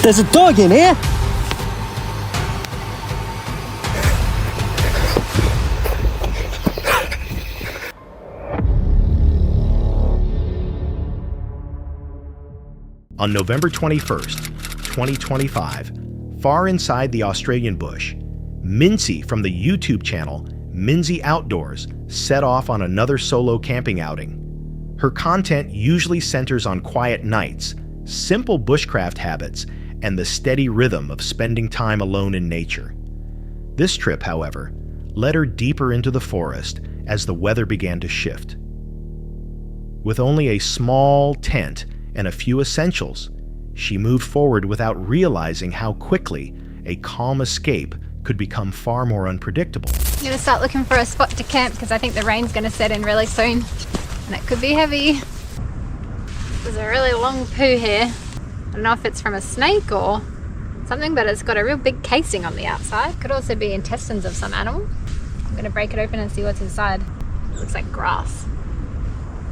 There's a dog in here! On November 21st, 2025, far inside the Australian bush, Mincy from the YouTube channel Minzy Outdoors set off on another solo camping outing. Her content usually centers on quiet nights, simple bushcraft habits, and the steady rhythm of spending time alone in nature. This trip, however, led her deeper into the forest as the weather began to shift. With only a small tent and a few essentials, she moved forward without realizing how quickly a calm escape could become far more unpredictable. I'm gonna start looking for a spot to camp because I think the rain's gonna set in really soon and it could be heavy. There's a really long poo here. I don't know if it's from a snake or something, but it's got a real big casing on the outside. Could also be intestines of some animal. I'm gonna break it open and see what's inside. It looks like grass.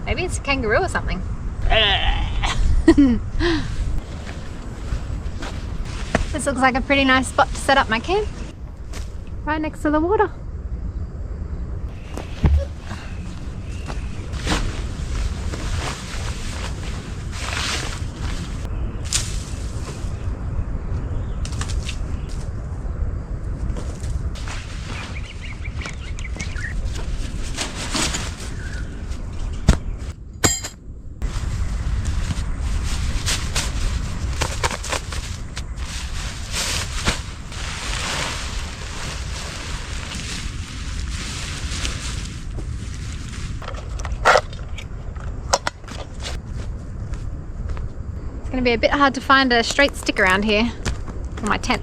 Maybe it's a kangaroo or something. This looks like a pretty nice spot to set up my camp. Right next to the water. It's going to be a bit hard to find a straight stick around here for my tent.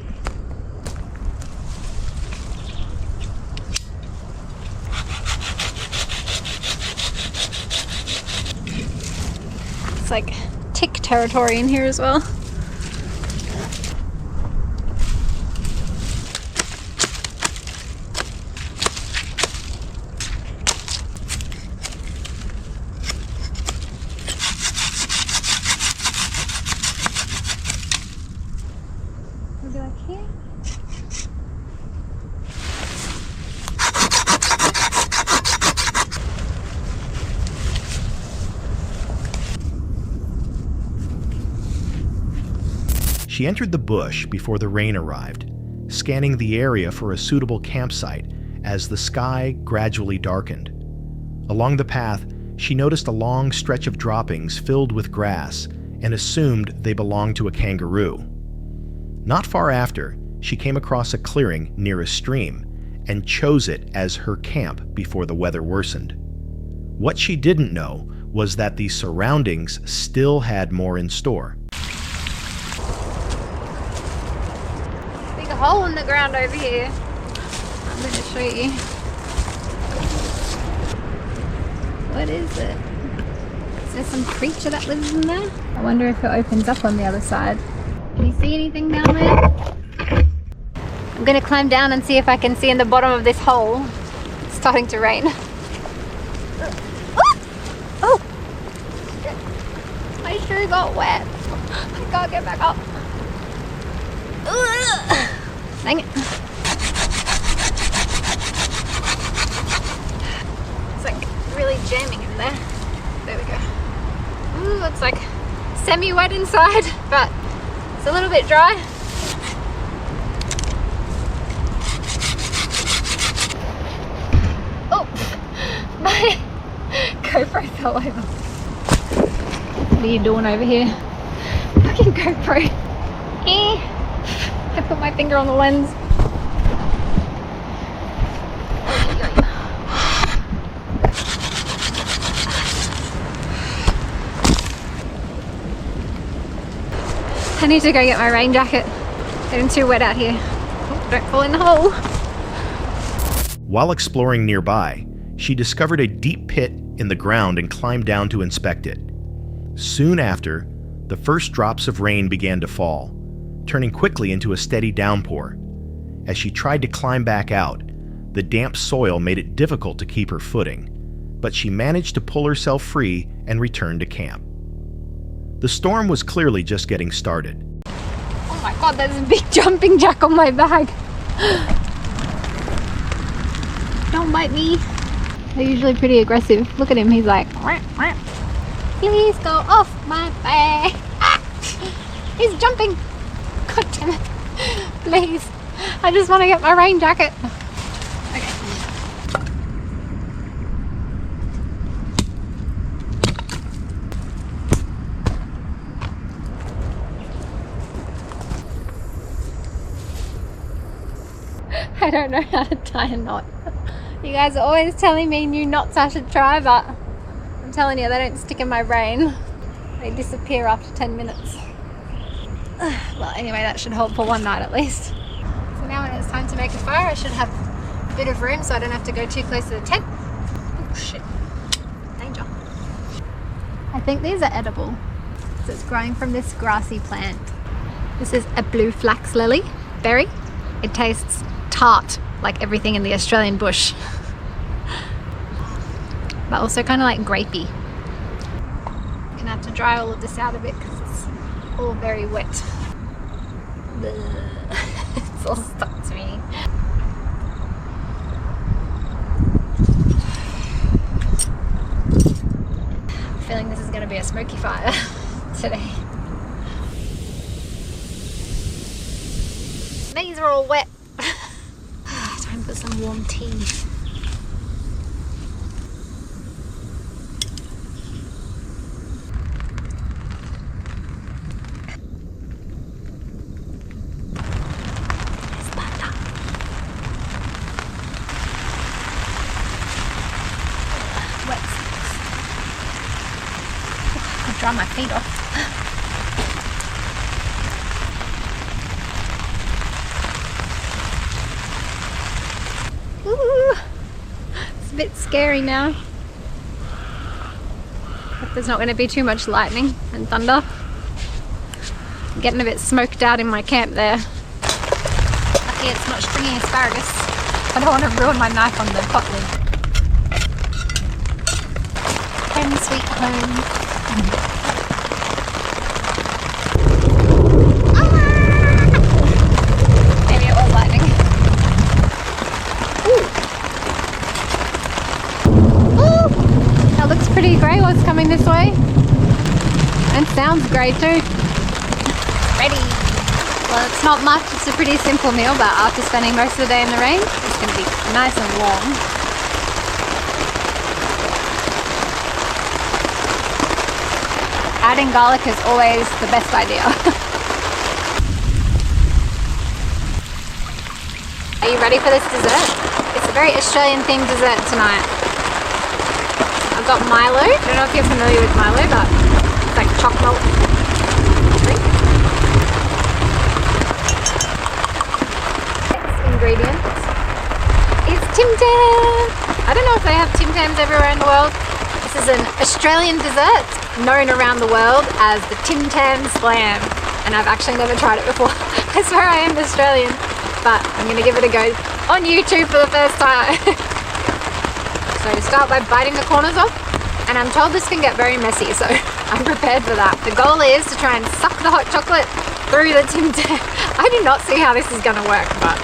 It's like tick territory in here as well. Maybe like here. She entered the bush before the rain arrived, scanning the area for a suitable campsite as the sky gradually darkened. Along the path, she noticed a long stretch of droppings filled with grass and assumed they belonged to a kangaroo. Not far after, she came across a clearing near a stream and chose it as her camp before the weather worsened. What she didn't know was that the surroundings still had more in store. Big hole in the ground over here. I'm going to show you. What is it? Is there some creature that lives in there? I wonder if it opens up on the other side. Can you see anything down there? I'm going to climb down and see if I can see in the bottom of this hole. It's starting to rain. Oh! My shoe got wet. I can't get back up. Dang it. It's like really jamming in there. There we go. Ooh, it's like semi-wet inside, but it's a little bit dry. Oh, my GoPro fell over. What are you doing over here? Fucking GoPro. I put my finger on the lens. I need to go get my rain jacket. Getting too wet out here. Oh, don't fall in the hole. While exploring nearby, she discovered a deep pit in the ground and climbed down to inspect it. Soon after, the first drops of rain began to fall, turning quickly into a steady downpour. As she tried to climb back out, the damp soil made it difficult to keep her footing, but she managed to pull herself free and returned to camp. The storm was clearly just getting started. Oh my god, there's a big jumping jack on my bag. Don't bite me. They're usually pretty aggressive. Look at him, he's like, "Wah, wah. Please go off my bag." He's jumping. God damn it. Please. I just want to get my rain jacket. Okay. I don't know how to tie a knot. You guys are always telling me new knots I should try, but I'm telling you, they don't stick in my brain. They disappear after 10 minutes. Well, anyway, that should hold for one night at least. So now when it's time to make a fire, I should have a bit of room so I don't have to go too close to the tent. Oh shit, danger. I think these are edible. So it's growing from this grassy plant. This is a blue flax lily berry. It tastes tart, like everything in the Australian bush. But also kind of like grapey. I'm gonna have to dry all of this out a bit because it's all very wet. It's all stuck to me. I'm feeling this is gonna be a smoky fire today. These are all wet. Time for some warm tea. Dry my feet off. Ooh, it's a bit scary now. Hope there's not going to be too much lightning and thunder. I'm getting a bit smoked out in my camp there. Lucky it's not stringy asparagus. I don't want to ruin my knife on the pot lid. Home sweet home. Maybe it was lightning. Ooh. That looks pretty grey what's coming this way. And sounds grey too. Ready. Well, it's not much, it's a pretty simple meal, but after spending most of the day in the rain, it's going to be nice and warm. Adding garlic is always the best idea. Are you ready for this dessert? It's a very Australian themed dessert tonight. I've got Milo. I don't know if you're familiar with Milo, but it's like choc milk drink. Next ingredient is Tim Tam. I don't know if they have Tim Tams everywhere in the world. This is an Australian dessert known around the world as the Tim Tam Slam, and I've actually never tried it before. I swear I am Australian, but I'm going to give it a go on YouTube for the first time. So start by biting the corners off, and I'm told this can get very messy, so I'm prepared for that. The goal is to try and suck the hot chocolate through the Tim Tam. I do not see how this is going to work, but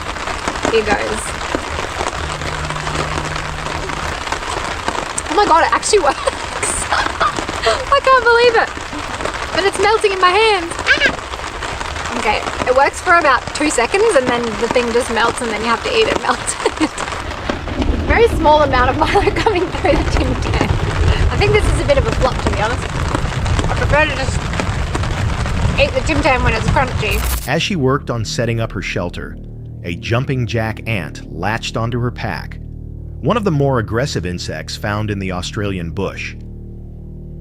here goes. Oh my god, it actually works! I can't believe it! But it's melting in my hands! Ah! Okay, it works for about 2 seconds and then the thing just melts and then you have to eat it melted. Very small amount of Milo coming through the Tim Tam. I think this is a bit of a flop, to be honest. I prefer to just eat the Tim Tam when it's crunchy. As she worked on setting up her shelter, a jumping jack ant latched onto her pack, one of the more aggressive insects found in the Australian bush.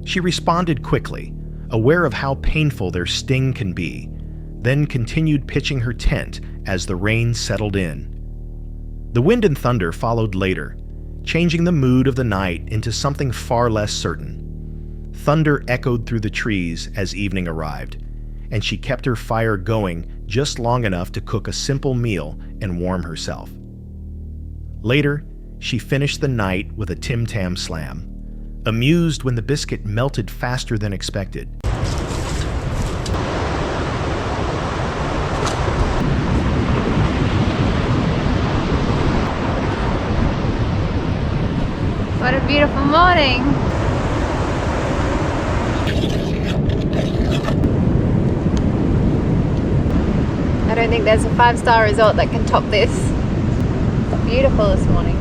She responded quickly, aware of how painful their sting can be, then continued pitching her tent as the rain settled in. The wind and thunder followed later, changing the mood of the night into something far less certain. Thunder echoed through the trees as evening arrived, and she kept her fire going just long enough to cook a simple meal and warm herself. Later, she finished the night with a Tim Tam Slam, amused when the biscuit melted faster than expected. What a beautiful morning. I don't think there's a 5-star resort that can top this. It's beautiful this morning.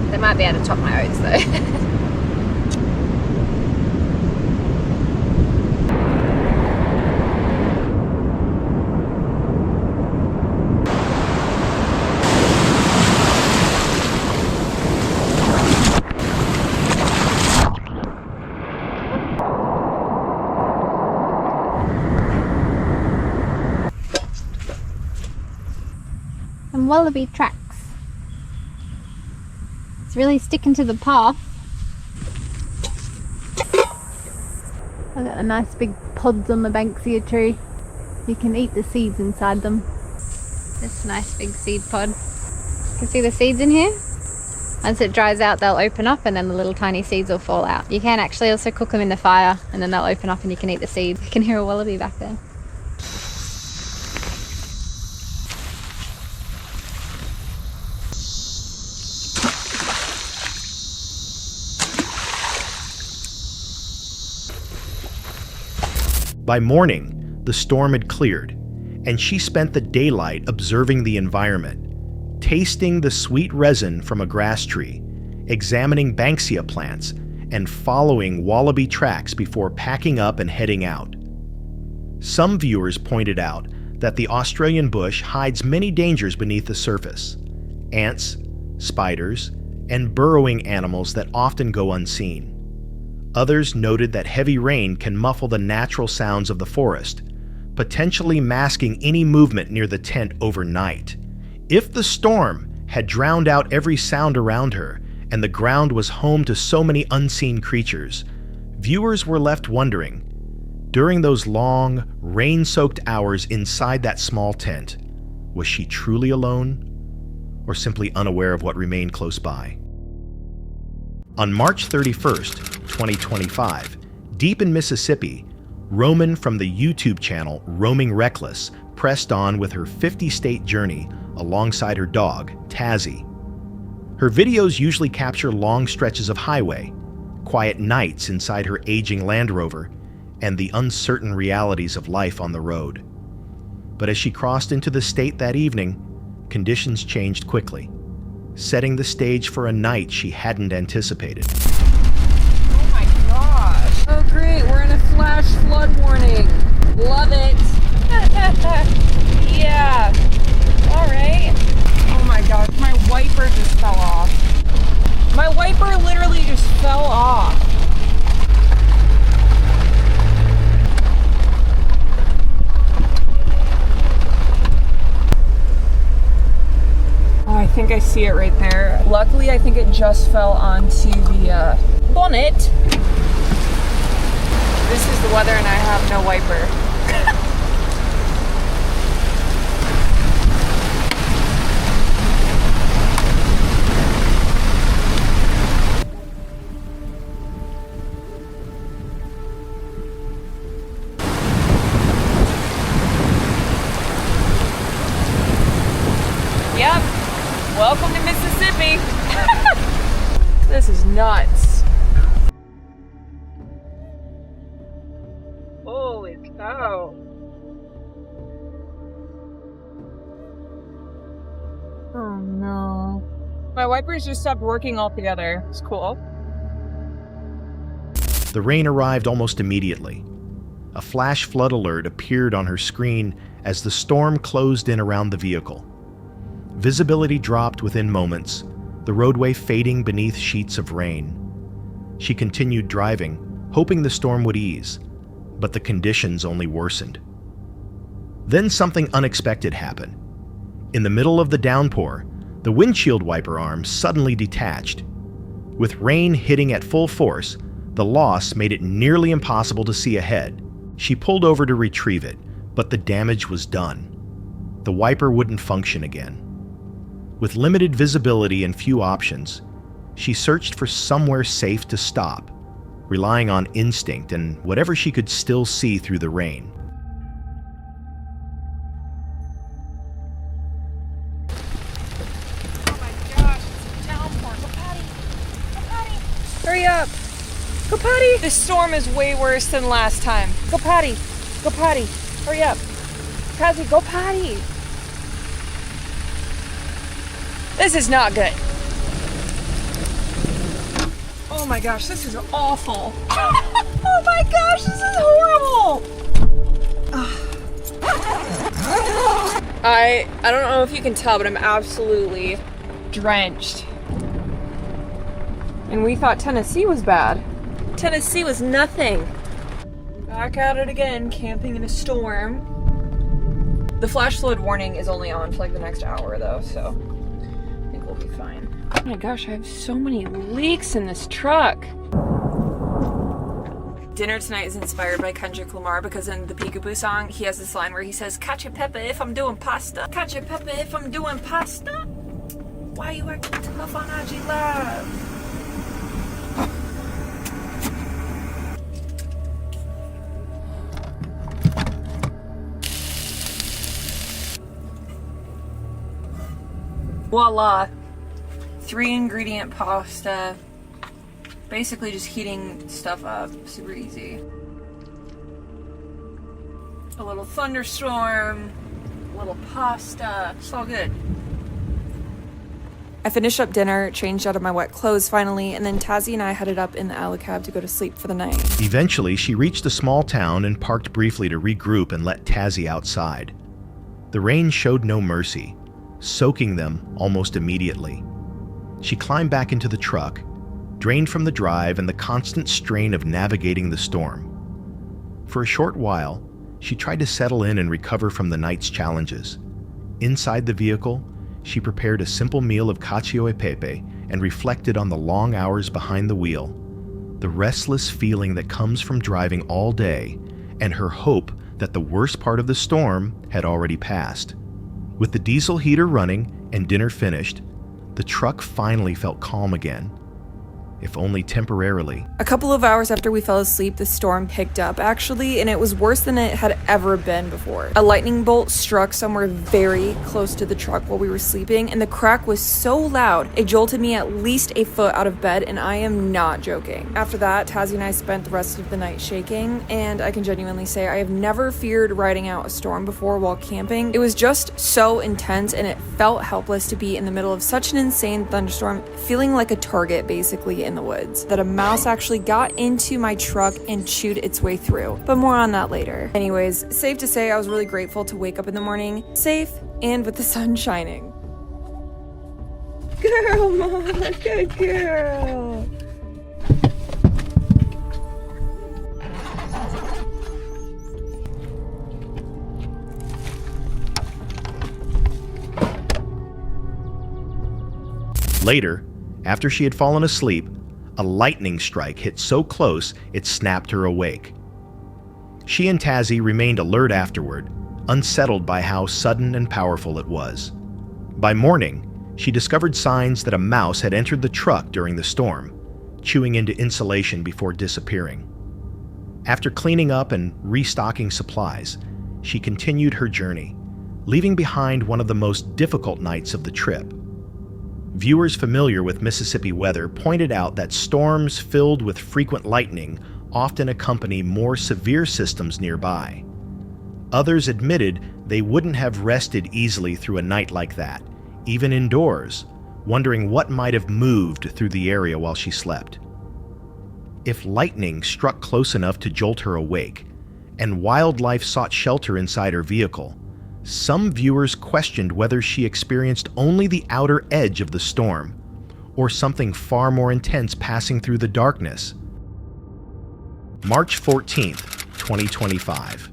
They might be able to top my oats though. Some wallaby tracks. It's really sticking to the path. I've got a nice big pods on the banksia tree. You can eat the seeds inside them. This nice big seed pod. You can see the seeds in here. Once it dries out, they'll open up and then the little tiny seeds will fall out. You can actually also cook them in the fire and then they'll open up and you can eat the seeds. You can hear a wallaby back there. By morning, the storm had cleared, and she spent the daylight observing the environment, tasting the sweet resin from a grass tree, examining banksia plants, and following wallaby tracks before packing up and heading out. Some viewers pointed out that the Australian bush hides many dangers beneath the surface: ants, spiders, and burrowing animals that often go unseen. Others noted that heavy rain can muffle the natural sounds of the forest, potentially masking any movement near the tent overnight. If the storm had drowned out every sound around her and the ground was home to so many unseen creatures, viewers were left wondering, during those long, rain-soaked hours inside that small tent, was she truly alone or simply unaware of what remained close by? On March 31st, 2025, deep in Mississippi, Roman from the YouTube channel Roaming Reckless pressed on with her 50-state journey alongside her dog, Tazzy. Her videos usually capture long stretches of highway, quiet nights inside her aging Land Rover, and the uncertain realities of life on the road. But as she crossed into the state that evening, conditions changed quickly, setting the stage for a night she hadn't anticipated. Oh my gosh. Oh great, we're in a flash flood warning. Love it. Yeah. Alright. Oh my gosh, my wiper just fell off. My wiper literally just fell off. I think I see it right there. Luckily, I think it just fell onto the bonnet. This is the weather and I have no wiper. Yep. Welcome to Mississippi. This is nuts. Holy cow. Oh no. My wipers just stopped working altogether. It's cool. The rain arrived almost immediately. A flash flood alert appeared on her screen as the storm closed in around the vehicle. Visibility dropped within moments, the roadway fading beneath sheets of rain. She continued driving, hoping the storm would ease, but the conditions only worsened. Then something unexpected happened. In the middle of the downpour, the windshield wiper arm suddenly detached. With rain hitting at full force, the loss made it nearly impossible to see ahead. She pulled over to retrieve it, but the damage was done. The wiper wouldn't function again. With limited visibility and few options, she searched for somewhere safe to stop, relying on instinct and whatever she could still see through the rain. Oh my gosh, it's a downpour. Go potty. Go potty. Hurry up. Go potty. This storm is way worse than last time. Go potty. Go potty. Hurry up. Kazi, go potty. This is not good. Oh my gosh, this is awful. Oh my gosh, this is horrible. I don't know if you can tell, but I'm absolutely drenched. And we thought Tennessee was bad. Tennessee was nothing. Back at it again, camping in a storm. The flash flood warning is only on for like the next hour though, so I think we'll be fine. Oh my gosh, I have so many leaks in this truck. Dinner tonight is inspired by Kendrick Lamar because in the Peekaboo song, he has this line where he says, "Cacio pepe if I'm doing pasta. Cacio pepe if I'm doing pasta. Why you acting tough on IG Live?" Voila. 3-ingredient pasta. Basically just heating stuff up. Super easy. A little thunderstorm. A little pasta. It's all good. I finished up dinner, changed out of my wet clothes finally, and then Tazzy and I headed up in the Alley-cab to go to sleep for the night. Eventually, she reached a small town and parked briefly to regroup and let Tazzy outside. The rain showed no mercy, soaking them almost immediately. She climbed back into the truck, drained from the drive and the constant strain of navigating the storm. For a short while, she tried to settle in and recover from the night's challenges. Inside the vehicle, she prepared a simple meal of cacio e pepe and reflected on the long hours behind the wheel, the restless feeling that comes from driving all day, and her hope that the worst part of the storm had already passed. With the diesel heater running and dinner finished, the truck finally felt calm again, if only temporarily. A couple of hours after we fell asleep, the storm picked up actually, and it was worse than it had ever been before. A lightning bolt struck somewhere very close to the truck while we were sleeping, and the crack was so loud, it jolted me at least a foot out of bed, and I am not joking. After that, Tazzy and I spent the rest of the night shaking, and I can genuinely say I have never feared riding out a storm before while camping. It was just so intense, and it felt helpless to be in the middle of such an insane thunderstorm, feeling like a target basically in the woods, that a mouse actually got into my truck and chewed its way through. But more on that later. Anyways, safe to say I was really grateful to wake up in the morning, safe and with the sun shining. Girl, Mama, good girl. Later, after she had fallen asleep, a lightning strike hit so close it snapped her awake. She and Tazzy remained alert afterward, unsettled by how sudden and powerful it was. By morning, she discovered signs that a mouse had entered the truck during the storm, chewing into insulation before disappearing. After cleaning up and restocking supplies, she continued her journey, leaving behind one of the most difficult nights of the trip. Viewers familiar with Mississippi weather pointed out that storms filled with frequent lightning often accompany more severe systems nearby. Others admitted they wouldn't have rested easily through a night like that, even indoors, wondering what might have moved through the area while she slept. If lightning struck close enough to jolt her awake, and wildlife sought shelter inside her vehicle, some viewers questioned whether she experienced only the outer edge of the storm, or something far more intense passing through the darkness. March 14th, 2025.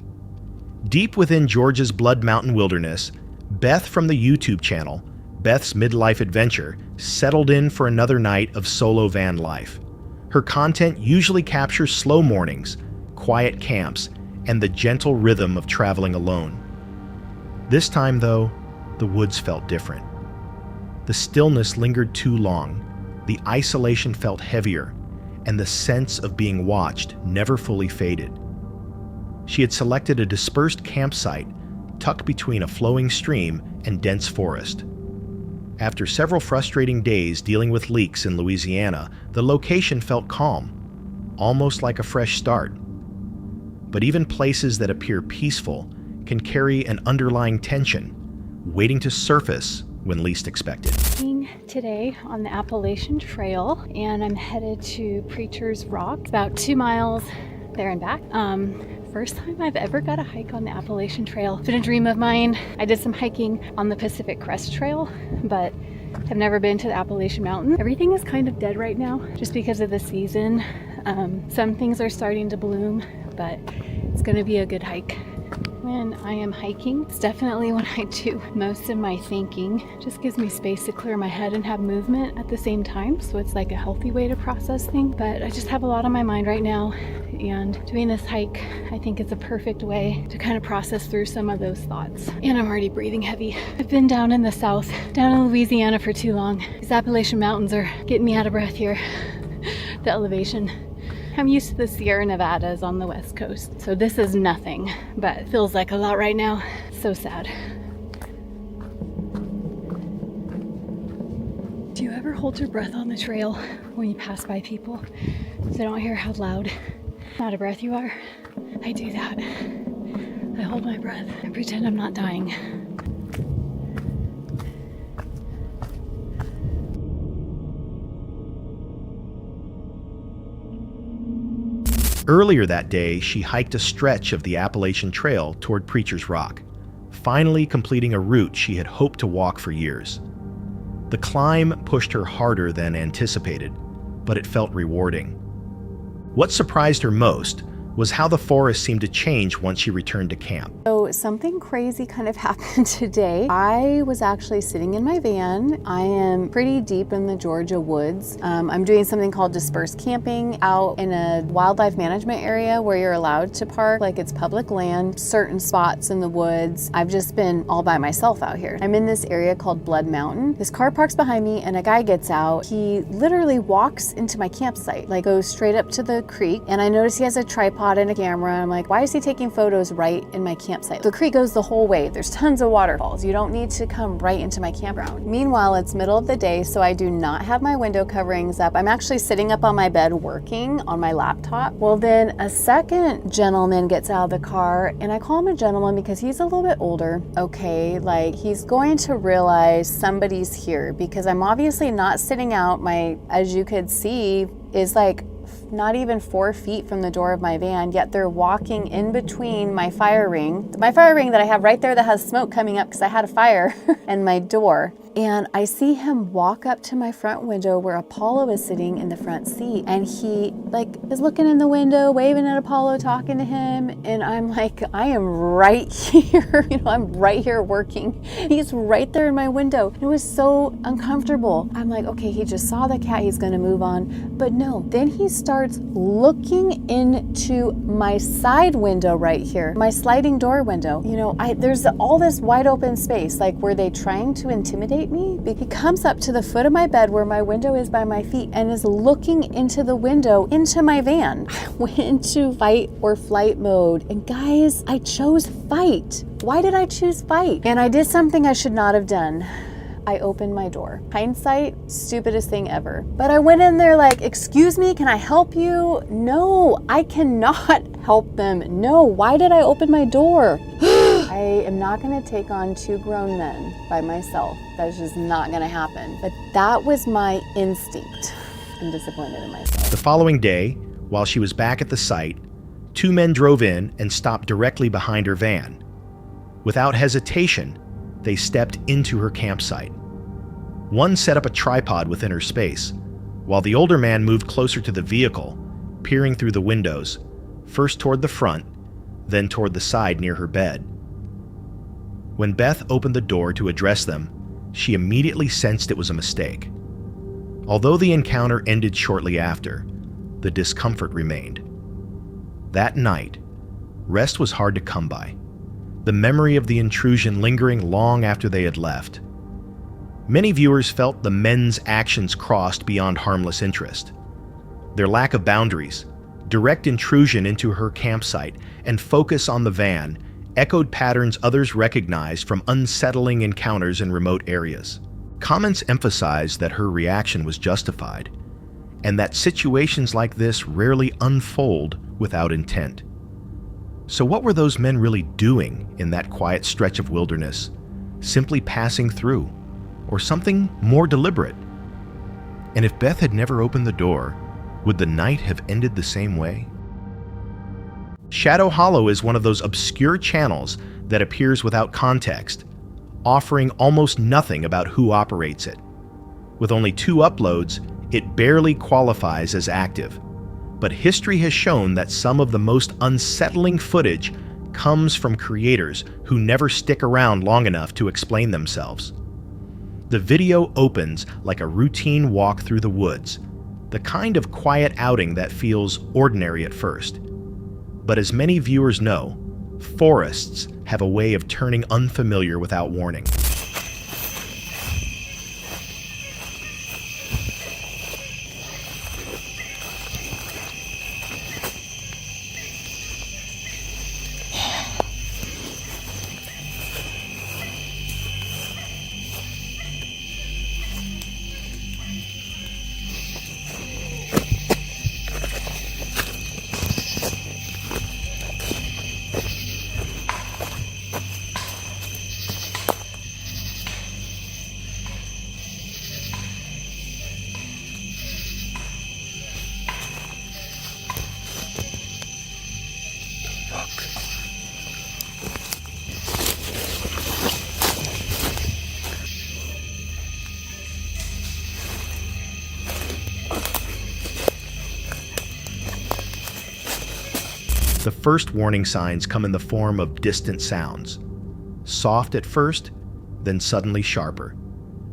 Deep within Georgia's Blood Mountain wilderness, Beth from the YouTube channel, Beth's Midlife Adventure, settled in for another night of solo van life. Her content usually captures slow mornings, quiet camps, and the gentle rhythm of traveling alone. This time, though, the woods felt different. The stillness lingered too long, the isolation felt heavier, and the sense of being watched never fully faded. She had selected a dispersed campsite tucked between a flowing stream and dense forest. After several frustrating days dealing with leaks in Louisiana, the location felt calm, almost like a fresh start. But even places that appear peaceful can carry an underlying tension, waiting to surface when least expected. Today on the Appalachian Trail, and I'm headed to Preacher's Rock, about 2 miles there and back. First time I've ever got a hike on the Appalachian Trail. It's been a dream of mine. I did some hiking on the Pacific Crest Trail, but have never been to the Appalachian Mountain. Everything is kind of dead right now just because of the season. Some things are starting to bloom, but it's gonna be a good hike. When I am hiking, it's definitely when I do most of my thinking. Just gives me space to clear my head and have movement at the same time, so it's like a healthy way to process things. But I just have a lot on my mind right now, and doing this hike, I think it's a perfect way to kind of process through some of those thoughts. And I'm already breathing heavy. I've been down in the south, down in Louisiana for too long. These Appalachian Mountains are getting me out of breath here. The elevation. I'm used to the Sierra Nevadas on the West Coast, so this is nothing, but it feels like a lot right now. So sad. Do you ever hold your breath on the trail when you pass by people so they don't hear how loud, out of breath you are? I do that. I hold my breath and pretend I'm not dying. Earlier that day, she hiked a stretch of the Appalachian Trail toward Preacher's Rock, finally completing a route she had hoped to walk for years. The climb pushed her harder than anticipated, but it felt rewarding. What surprised her most was how the forest seemed to change once she returned to camp. So something crazy kind of happened today. I was actually sitting in my van. I am pretty deep in the Georgia woods. I'm doing something called dispersed camping out in a wildlife management area where you're allowed to park, like it's public land, certain spots in the woods. I've just been all by myself out here. I'm in this area called Blood Mountain. This car parks behind me and a guy gets out. He literally walks into my campsite, like goes straight up to the creek, and I notice he has a tripod and a camera. I'm like, why is he taking photos right in my campsite? The creek goes the whole way. There's tons of waterfalls. You don't need to come right into my campground. Meanwhile, it's middle of the day, so I do not have my window coverings up. I'm actually sitting up on my bed working on my laptop. Well, then a second gentleman gets out of the car, and I call him a gentleman because he's a little bit older. Okay, like he's going to realize somebody's here because I'm obviously not sitting out. My, as you could see, is like not even 4 feet from the door of my van, yet they're walking in between my fire ring that I have right there that has smoke coming up because I had a fire, and my door. And I see him walk up to my front window where Apollo is sitting in the front seat, and he like is looking in the window, waving at Apollo, talking to him, and I'm like, I am right here. I'm right here working. He's right there in my window. It was so uncomfortable. I'm like, okay, he just saw the cat, he's gonna move on. But no, then he starts looking into my side window right here, my sliding door window. There's all this wide open space. Like, were they trying to intimidate me? He comes up to the foot of my bed where my window is by my feet and is looking into the window into my van. I went into fight or flight mode, and guys, I chose fight. Why did I choose fight? And I did something I should not have done. I opened my door. Hindsight, stupidest thing ever. But I went in there like, excuse me, can I help you? No, I cannot help them. No, why did I open my door? I am not gonna take on 2 grown men by myself. That's just not gonna happen. But that was my instinct. I'm disappointed in myself. The following day, while she was back at the site, 2 men drove in and stopped directly behind her van. Without hesitation, they stepped into her campsite. One set up a tripod within her space, while the older man moved closer to the vehicle, peering through the windows, first toward the front, then toward the side near her bed. When Beth opened the door to address them, she immediately sensed it was a mistake. Although the encounter ended shortly after, the discomfort remained. That night, rest was hard to come by, the memory of the intrusion lingering long after they had left. Many viewers felt the men's actions crossed beyond harmless interest. Their lack of boundaries, direct intrusion into her campsite, and focus on the van echoed patterns others recognized from unsettling encounters in remote areas. Comments emphasized that her reaction was justified, and that situations like this rarely unfold without intent. So what were those men really doing in that quiet stretch of wilderness? Simply passing through, or something more deliberate? And if Beth had never opened the door, would the night have ended the same way? Shadow Hollow is one of those obscure channels that appears without context, offering almost nothing about who operates it. With only 2 uploads, it barely qualifies as active. But history has shown that some of the most unsettling footage comes from creators who never stick around long enough to explain themselves. The video opens like a routine walk through the woods, the kind of quiet outing that feels ordinary at first. But as many viewers know, forests have a way of turning unfamiliar without warning. The first warning signs come in the form of distant sounds. Soft at first, then suddenly sharper.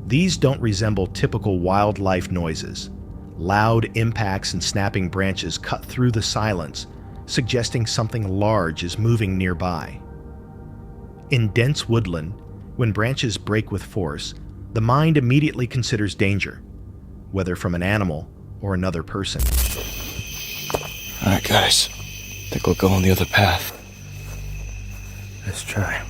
These don't resemble typical wildlife noises. Loud impacts and snapping branches cut through the silence, suggesting something large is moving nearby. In dense woodland, when branches break with force, the mind immediately considers danger, whether from an animal or another person. All right, guys. I think we'll go on the other path. Let's try.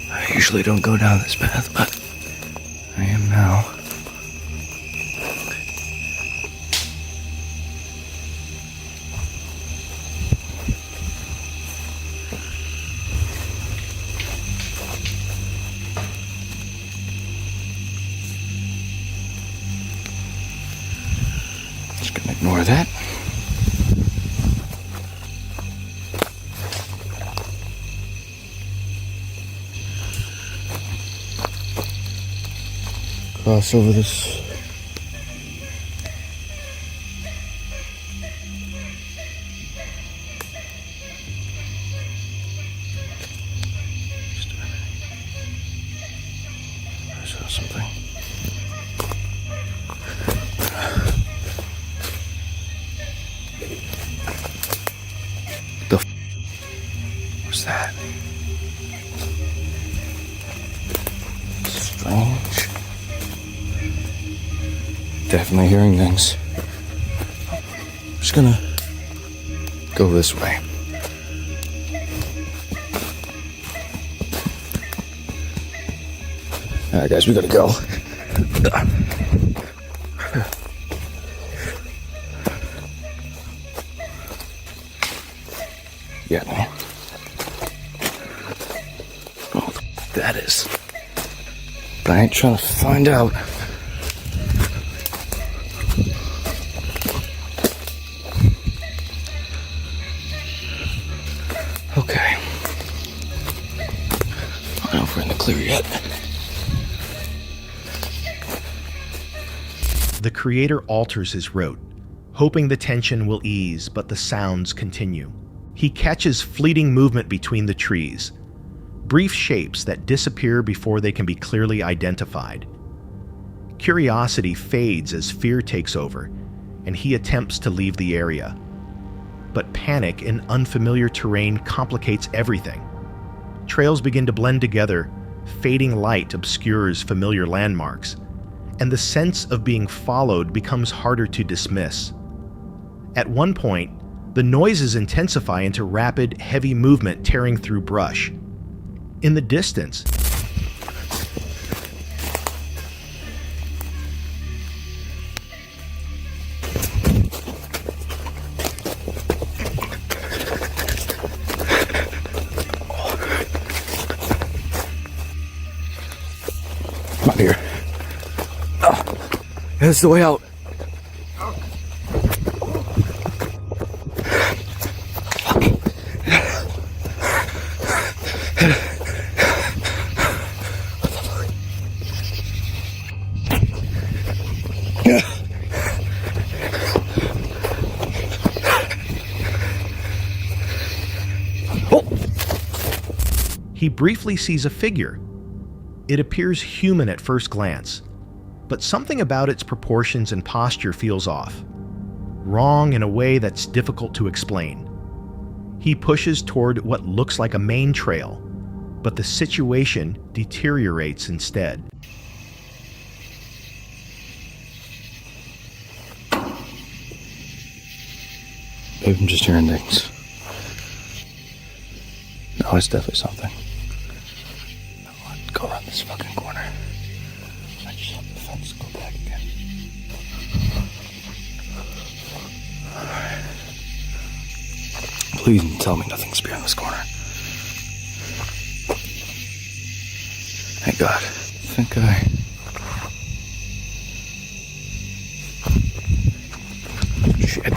I usually don't go down this path, but I am now. Just gonna ignore that. Cross over this. I saw something. What's that? Strange. Definitely hearing things. I'm just gonna go this way. Alright, guys, we gotta go. Yeah, no. Oh, that is. But I ain't trying to find out. Okay. I don't know if we're in the clear yet. The creator alters his route, hoping the tension will ease, but the sounds continue. He catches fleeting movement between the trees, brief shapes that disappear before they can be clearly identified. Curiosity fades as fear takes over, and he attempts to leave the area. But panic in unfamiliar terrain complicates everything. Trails begin to blend together, fading light obscures familiar landmarks, and the sense of being followed becomes harder to dismiss. At one point, the noises intensify into rapid, heavy movement tearing through brush. In the distance, Not here. Oh, this is the way out. he briefly sees a figure. It appears human at first glance, but something about its proportions and posture feels off, wrong in a way that's difficult to explain. He pushes toward what looks like a main trail, but the situation deteriorates instead. Maybe I'm just hearing things. No, it's definitely something. No, I'd go around this fucking corner. I just hop the fence, go back again. Alright. Please tell me nothing's behind this corner. Thank God. I think Shit.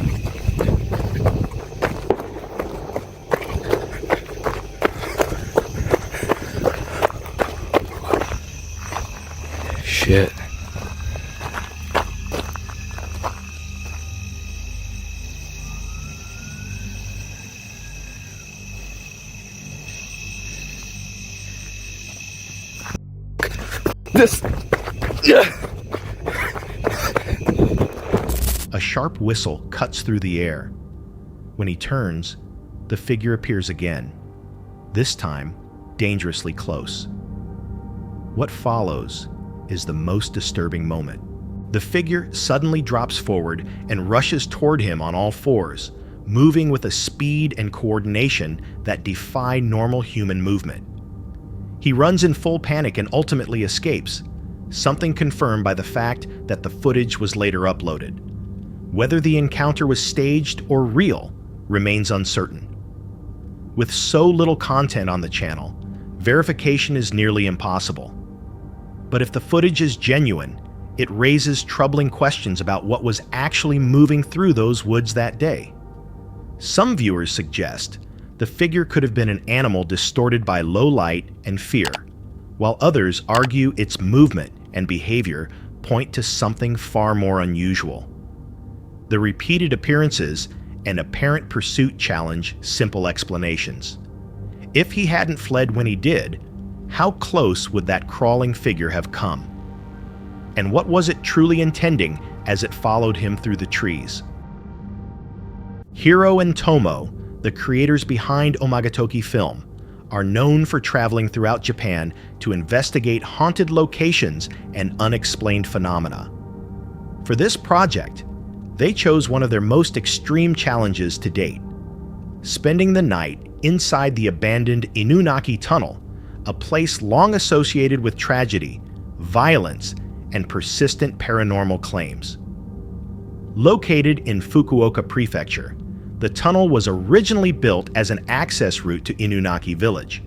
Shit. This. A sharp whistle cuts through the air. When he turns, the figure appears again, this time dangerously close. What follows is the most disturbing moment. The figure suddenly drops forward and rushes toward him on all fours, moving with a speed and coordination that defy normal human movement. He runs in full panic and ultimately escapes, something confirmed by the fact that the footage was later uploaded. Whether the encounter was staged or real remains uncertain. With so little content on the channel, verification is nearly impossible. But if the footage is genuine, it raises troubling questions about what was actually moving through those woods that day. Some viewers suggest the figure could have been an animal distorted by low light and fear, while others argue its movement and behavior point to something far more unusual. The repeated appearances and apparent pursuit challenge simple explanations. If he hadn't fled when he did, how close would that crawling figure have come? And what was it truly intending as it followed him through the trees? Hiro and Tomo, the creators behind Omagatoki Film, are known for traveling throughout Japan to investigate haunted locations and unexplained phenomena. For this project, they chose one of their most extreme challenges to date: spending the night inside the abandoned Inunaki Tunnel, a place long associated with tragedy, violence, and persistent paranormal claims. Located in Fukuoka Prefecture, the tunnel was originally built as an access route to Inunaki Village.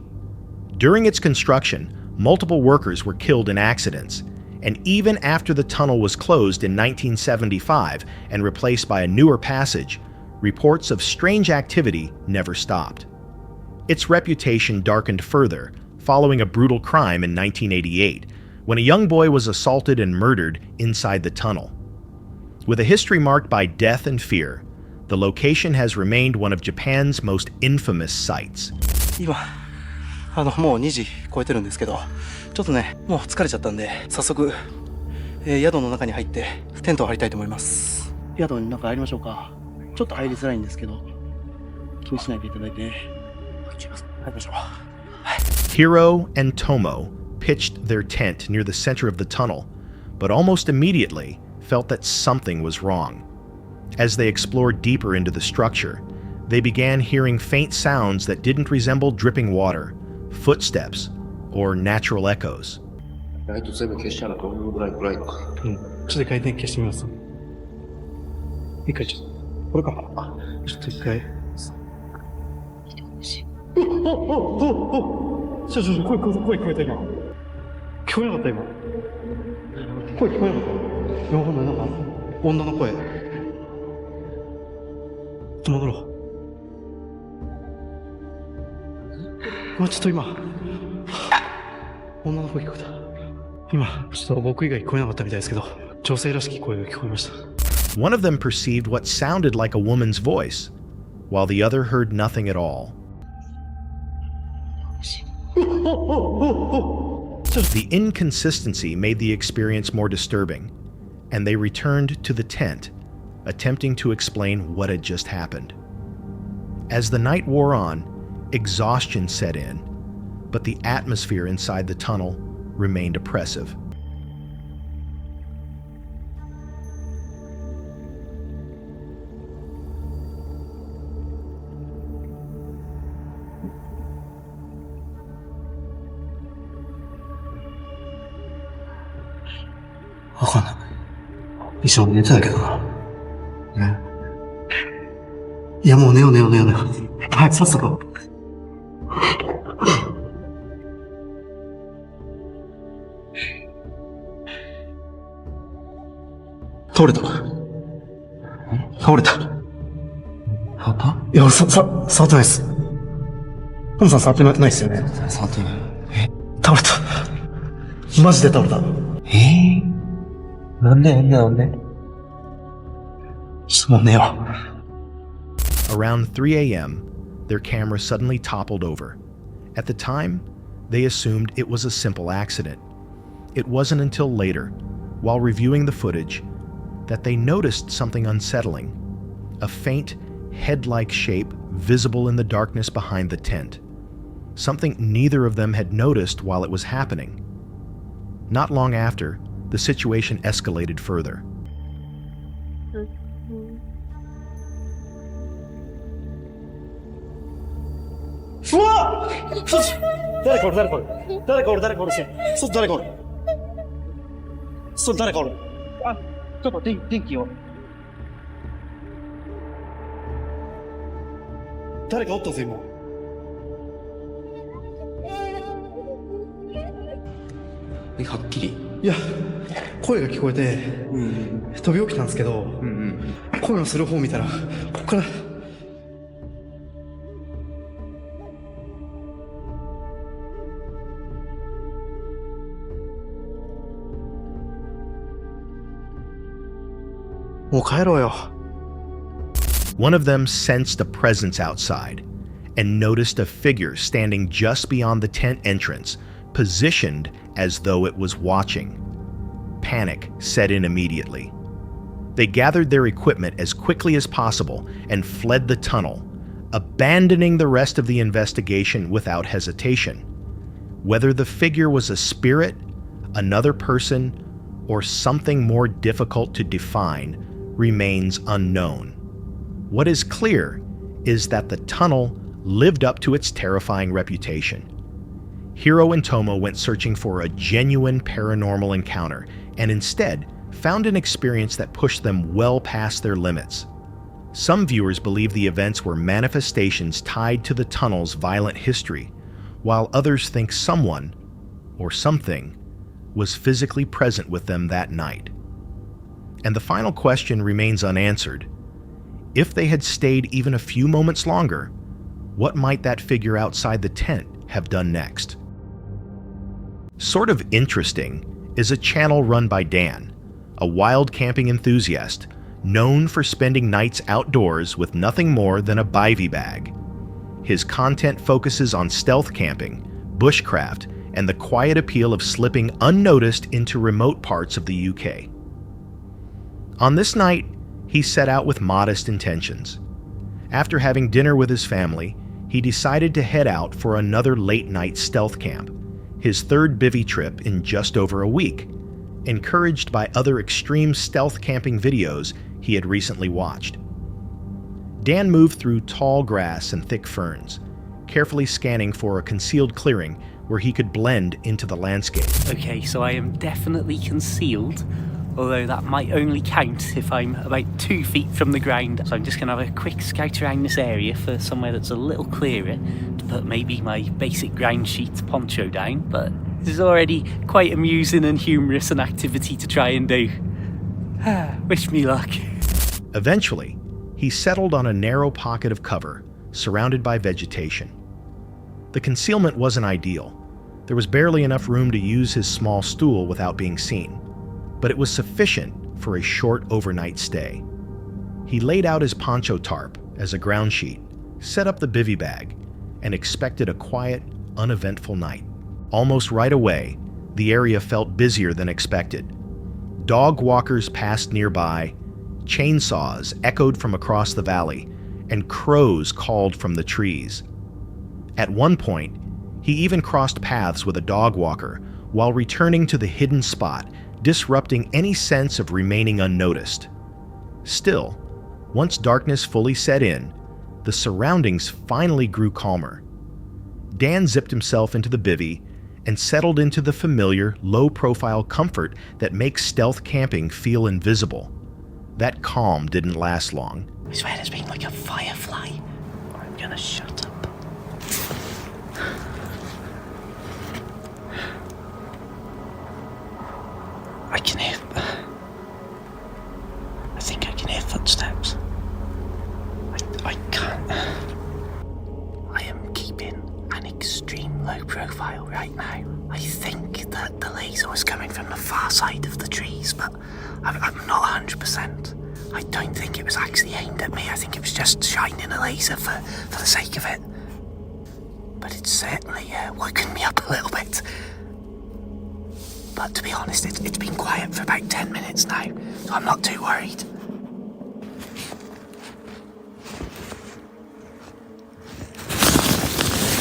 During its construction, multiple workers were killed in accidents, and even after the tunnel was closed in 1975 and replaced by a newer passage, reports of strange activity never stopped. Its reputation darkened further following a brutal crime in 1988, when a young boy was assaulted and murdered inside the tunnel. With a history marked by death and fear, the location has remained one of Japan's most infamous sites. 今もう2時超えてるんですけど、ちょっとね、もう疲れちゃったんで、早速、宿の中に入ってテントを張りたいと思います。宿の中入りましょうか。ちょっと入りづらいんですけど、気にしないでいただいて、入りましょう。Hiro and Tomo pitched their tent near the center of the tunnel, but almost immediately felt that something was wrong. As they explored deeper into the structure, they began hearing faint sounds that didn't resemble dripping water, footsteps, or natural echoes. ライト全部消しちゃうのどのぐらい暗いのか。ちょっと一回電気消してみます。一回ちょっと。これか。ちょっと一回。声聞こえた今。聞こえなかった今。声聞こえなかった。いや、わかんない。なんか、女の声。ちょっと戻ろう。ちょっと今。女の声聞こえた。今、ちょっと僕以外聞こえなかったみたいですけど、女性らしき声が聞こえました。One of them perceived what sounded like a woman's voice, while the other heard nothing at all. The inconsistency made the experience more disturbing, and they returned to the tent, attempting to explain what had just happened. As the night wore on, exhaustion set in, but the atmosphere inside the tunnel remained oppressive. Around 3 a.m., their camera suddenly toppled over. At the time, they assumed it was a simple accident. It wasn't until later, while reviewing the footage, that they noticed something unsettling, a faint, head-like shape visible in the darkness behind the tent, something neither of them had noticed while it was happening. Not long after, the situation escalated further. Haっきり。いや、声が聞こえて、飛び起きたんですけど、声のする方を見たら、ここから。もう帰ろうよ。One of them sensed a presence outside and noticed a figure standing just beyond the tent entrance, positioned as though it was watching. Panic set in immediately. They gathered their equipment as quickly as possible and fled the tunnel, abandoning the rest of the investigation without hesitation. Whether the figure was a spirit, another person, or something more difficult to define remains unknown. What is clear is that the tunnel lived up to its terrifying reputation. Hiro and Tomo went searching for a genuine paranormal encounter and instead found an experience that pushed them well past their limits. Some viewers believe the events were manifestations tied to the tunnel's violent history, while others think someone, or something, was physically present with them that night. And the final question remains unanswered. If they had stayed even a few moments longer, what might that figure outside the tent have done next? Sort of Interesting is a channel run by Dan, a wild camping enthusiast known for spending nights outdoors with nothing more than a bivy bag. His content focuses on stealth camping, bushcraft, and the quiet appeal of slipping unnoticed into remote parts of the UK. On this night, he set out with modest intentions. After having dinner with his family, he decided to head out for another late-night stealth camp, his third bivy trip in just over a week, encouraged by other extreme stealth camping videos he had recently watched. Dan moved through tall grass and thick ferns, carefully scanning for a concealed clearing where he could blend into the landscape. Okay, so I am definitely concealed, although that might only count if I'm about 2 feet from the ground. So I'm just going to have a quick scout around this area for somewhere that's a little clearer to put maybe my basic ground sheet poncho down, but this is already quite amusing and humorous an activity to try and do. Wish me luck. Eventually, he settled on a narrow pocket of cover, surrounded by vegetation. The concealment wasn't ideal. There was barely enough room to use his small stool without being seen, but it was sufficient for a short overnight stay. He laid out his poncho tarp as a ground sheet, set up the bivy bag, and expected a quiet, uneventful night. Almost right away, the area felt busier than expected. Dog walkers passed nearby, chainsaws echoed from across the valley, and crows called from the trees. At one point, he even crossed paths with a dog walker while returning to the hidden spot, disrupting any sense of remaining unnoticed. Still, once darkness fully set in, the surroundings finally grew calmer. Dan zipped himself into the bivvy and settled into the familiar, low-profile comfort that makes stealth camping feel invisible. That calm didn't last long. I swear there's been like a firefly. I'm gonna shut up. I can hear... I think I can hear footsteps. I can't... I am keeping an extreme low profile right now. I think that the laser was coming from the far side of the trees, but I'm not 100%. I don't think it was actually aimed at me. I think it was just shining a laser for the sake of it. But it's certainly woken me up a little bit. But to be honest, it's been quiet for about 10 minutes now, so I'm not too worried.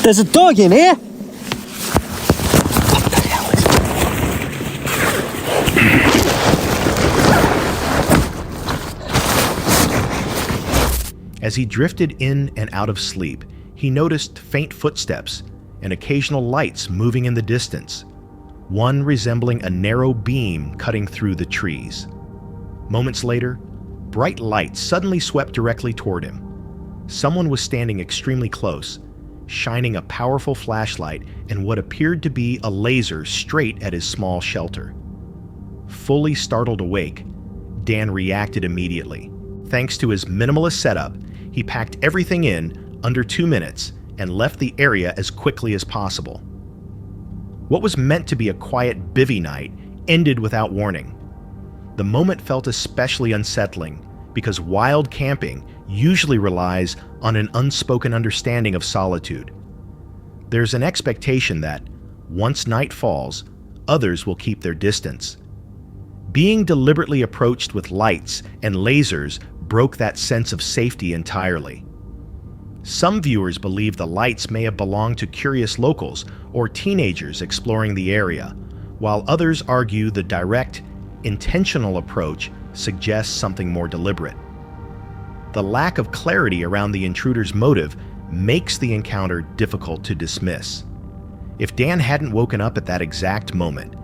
There's a dog in here! What the hell is it? As he drifted in and out of sleep, he noticed faint footsteps and occasional lights moving in the distance, one resembling a narrow beam cutting through the trees. Moments later, bright lights suddenly swept directly toward him. Someone was standing extremely close, shining a powerful flashlight and what appeared to be a laser straight at his small shelter. Fully startled awake, Dan reacted immediately. Thanks to his minimalist setup, he packed everything in under 2 minutes and left the area as quickly as possible. What was meant to be a quiet bivvy night ended without warning. The moment felt especially unsettling because wild camping usually relies on an unspoken understanding of solitude. There's an expectation that, once night falls, others will keep their distance. Being deliberately approached with lights and lasers broke that sense of safety entirely. Some viewers believe the lights may have belonged to curious locals or teenagers exploring the area, while others argue the direct, intentional approach suggests something more deliberate. The lack of clarity around the intruder's motive makes the encounter difficult to dismiss. If Dan hadn't woken up at that exact moment,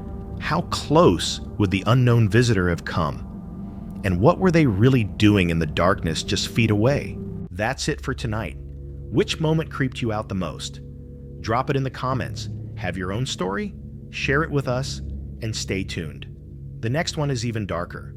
how close would the unknown visitor have come? And what were they really doing in the darkness just feet away? That's it for tonight. Which moment creeped you out the most? Drop it in the comments. Have your own story? Share it with us, and stay tuned. The next one is even darker.